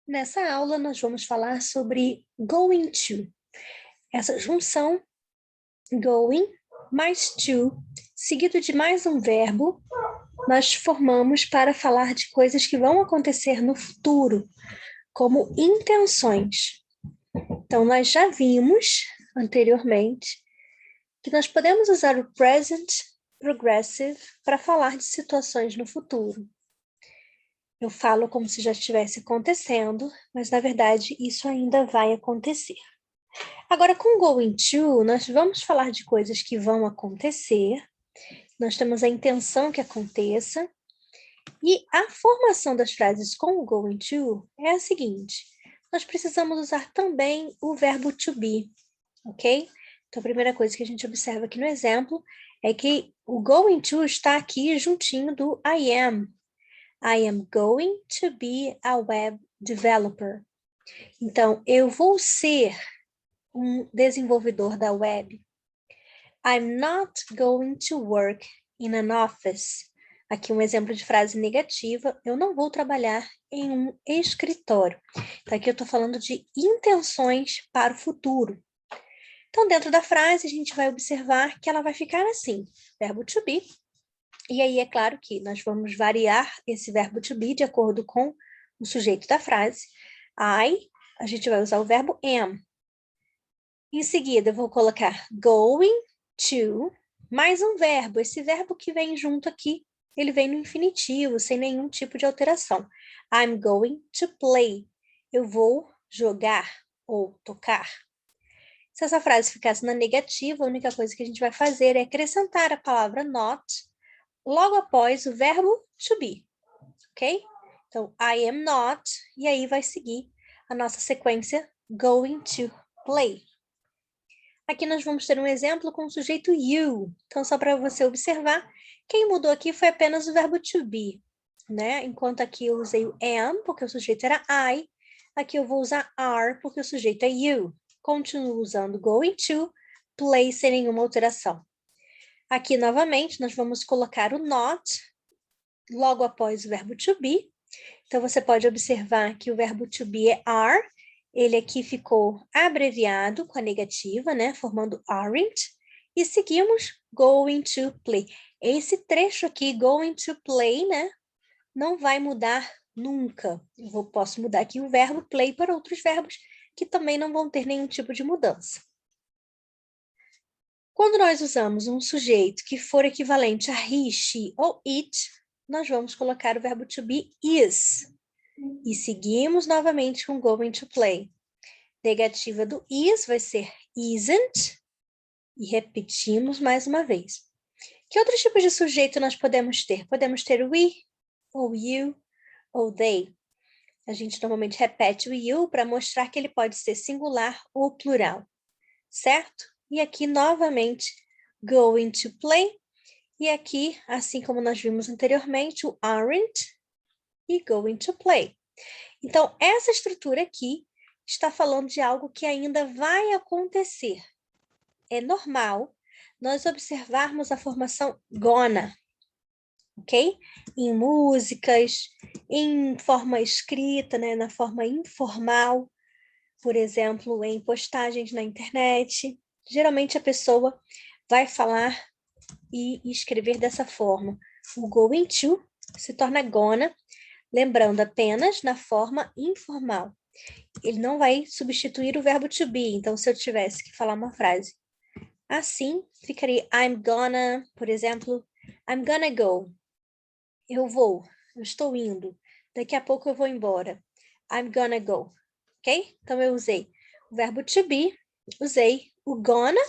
Nessa aula, nós vamos falar sobre going to. Essa junção, going mais to, seguido de mais um verbo, nós formamos para falar de coisas que vão acontecer no futuro, como intenções. Então, nós já vimos anteriormente que nós podemos usar o present progressive para falar de situações no futuro. Eu falo como se já estivesse acontecendo, mas na verdade isso ainda vai acontecer. Agora, com going to, nós vamos falar de coisas que vão acontecer, nós temos a intenção que aconteça, e a formação das frases com o going to é a seguinte: nós precisamos usar também o verbo to be, ok? Então, a primeira coisa que a gente observa aqui no exemplo é que o going to está aqui juntinho do I am. I am going to be a web developer. Então, eu vou ser um desenvolvedor da web. I'm not going to work in an office. Aqui um exemplo de frase negativa. Eu não vou trabalhar em um escritório. Então, aqui eu estou falando de intenções para o futuro. Então, dentro da frase, a gente vai observar que ela vai ficar assim. Verbo to be. E aí, é claro que nós vamos variar esse verbo to be de acordo com o sujeito da frase. A gente vai usar o verbo am. Em seguida, eu vou colocar going to, mais um verbo. Esse verbo que vem junto aqui, ele vem no infinitivo, sem nenhum tipo de alteração. I'm going to play. Eu vou jogar ou tocar. Se essa frase ficasse na negativa, a única coisa que a gente vai fazer é acrescentar a palavra not logo após o verbo to be, ok? Então, I am not, e aí vai seguir a nossa sequência going to play. Aqui nós vamos ter um exemplo com o sujeito you. Então, só para você observar, quem mudou aqui foi apenas o verbo to be, né? Enquanto aqui eu usei o am, porque o sujeito era I, aqui eu vou usar are, porque o sujeito é you. Continuo usando going to, play sem nenhuma alteração. Aqui, novamente, nós vamos colocar o not logo após o verbo to be. Então, você pode observar que o verbo to be é are. Ele aqui ficou abreviado com a negativa, né? Formando aren't. E seguimos going to play. Esse trecho aqui, going to play, né? Não vai mudar nunca. Posso mudar aqui o verbo play para outros verbos que também não vão ter nenhum tipo de mudança. Quando nós usamos um sujeito que for equivalente a he, she ou it, nós vamos colocar o verbo to be is. E seguimos novamente com going to play. Negativa do is vai ser isn't. E repetimos mais uma vez. Que outros tipos de sujeito nós podemos ter? Podemos ter we, ou you, ou they. A gente normalmente repete o you para mostrar que ele pode ser singular ou plural. Certo? E aqui, novamente, going to play. E aqui, assim como nós vimos anteriormente, o aren't e going to play. Então, essa estrutura aqui está falando de algo que ainda vai acontecer. É normal nós observarmos a formação gonna, ok? Em músicas, em forma escrita, né? Na forma informal, por exemplo, em postagens na internet. Geralmente a pessoa vai falar e escrever dessa forma. O going to se torna gonna, lembrando apenas na forma informal. Ele não vai substituir o verbo to be. Então, se eu tivesse que falar uma frase assim, ficaria I'm gonna, por exemplo, I'm gonna go. Eu vou, eu estou indo. Daqui a pouco eu vou embora. I'm gonna go. Ok? Então, eu usei o verbo to be, usei o gonna,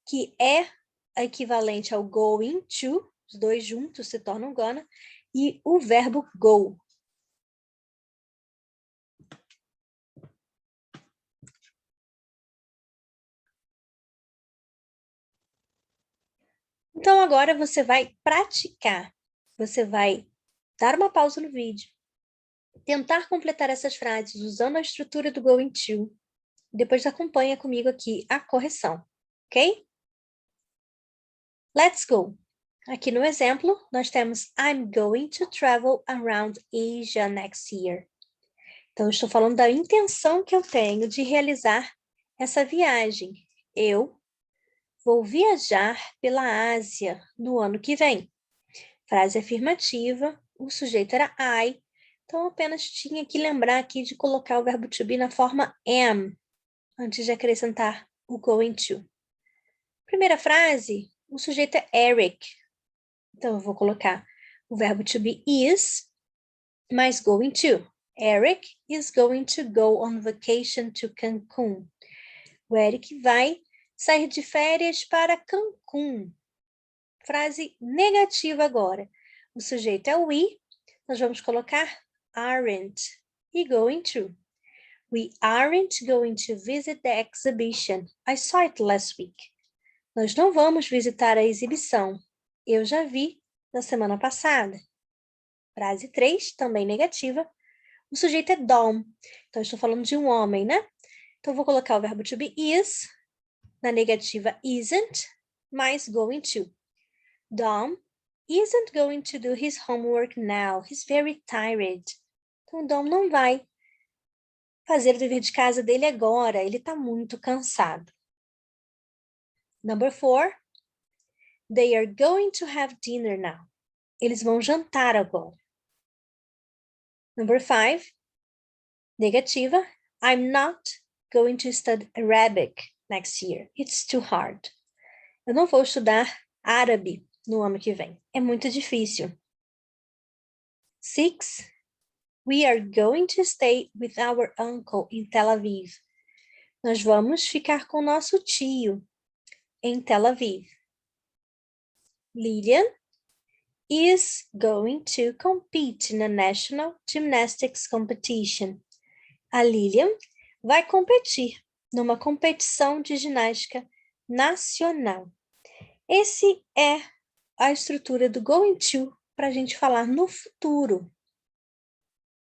que é equivalente ao going to, os dois juntos se tornam gonna, e o verbo go. Então, agora você vai praticar. Você vai dar uma pausa no vídeo, tentar completar essas frases usando a estrutura do going to, depois acompanha comigo aqui a correção, ok? Let's go! Aqui no exemplo, nós temos I'm going to travel around Asia next year. Então, eu estou falando da intenção que eu tenho de realizar essa viagem. Eu vou viajar pela Ásia no ano que vem. Frase afirmativa, o sujeito era I, então apenas tinha que lembrar aqui de colocar o verbo to be na forma am, antes de acrescentar o going to. Primeira frase, o sujeito é Eric, então eu vou colocar o verbo to be is, mais going to. Eric is going to go on vacation to Cancun. O Eric vai sair de férias para Cancún. Frase negativa agora. O sujeito é we, nós vamos colocar aren't e going to. We aren't going to visit the exhibition. I saw it last week. Nós não vamos visitar a exibição. Eu já vi na semana passada. Frase 3, também negativa. O sujeito é Dom. Então, estou falando de um homem, né? Então, vou colocar o verbo to be is, na negativa isn't, mais going to. Dom isn't going to do his homework now. He's very tired. Então, Dom não vai fazer o dever de casa dele agora. Ele está muito cansado. Number 4. They are going to have dinner now. Eles vão jantar agora. Number 5. Negativa. I'm not going to study Arabic next year. It's too hard. Eu não vou estudar árabe no ano que vem. É muito difícil. 6. We are going to stay with our uncle in Tel Aviv. Nós vamos ficar com nosso tio em Tel Aviv. Lilian is going to compete in a national gymnastics competition. A Lilian vai competir numa competição de ginástica nacional. Esse é a estrutura do going to para a gente falar no futuro.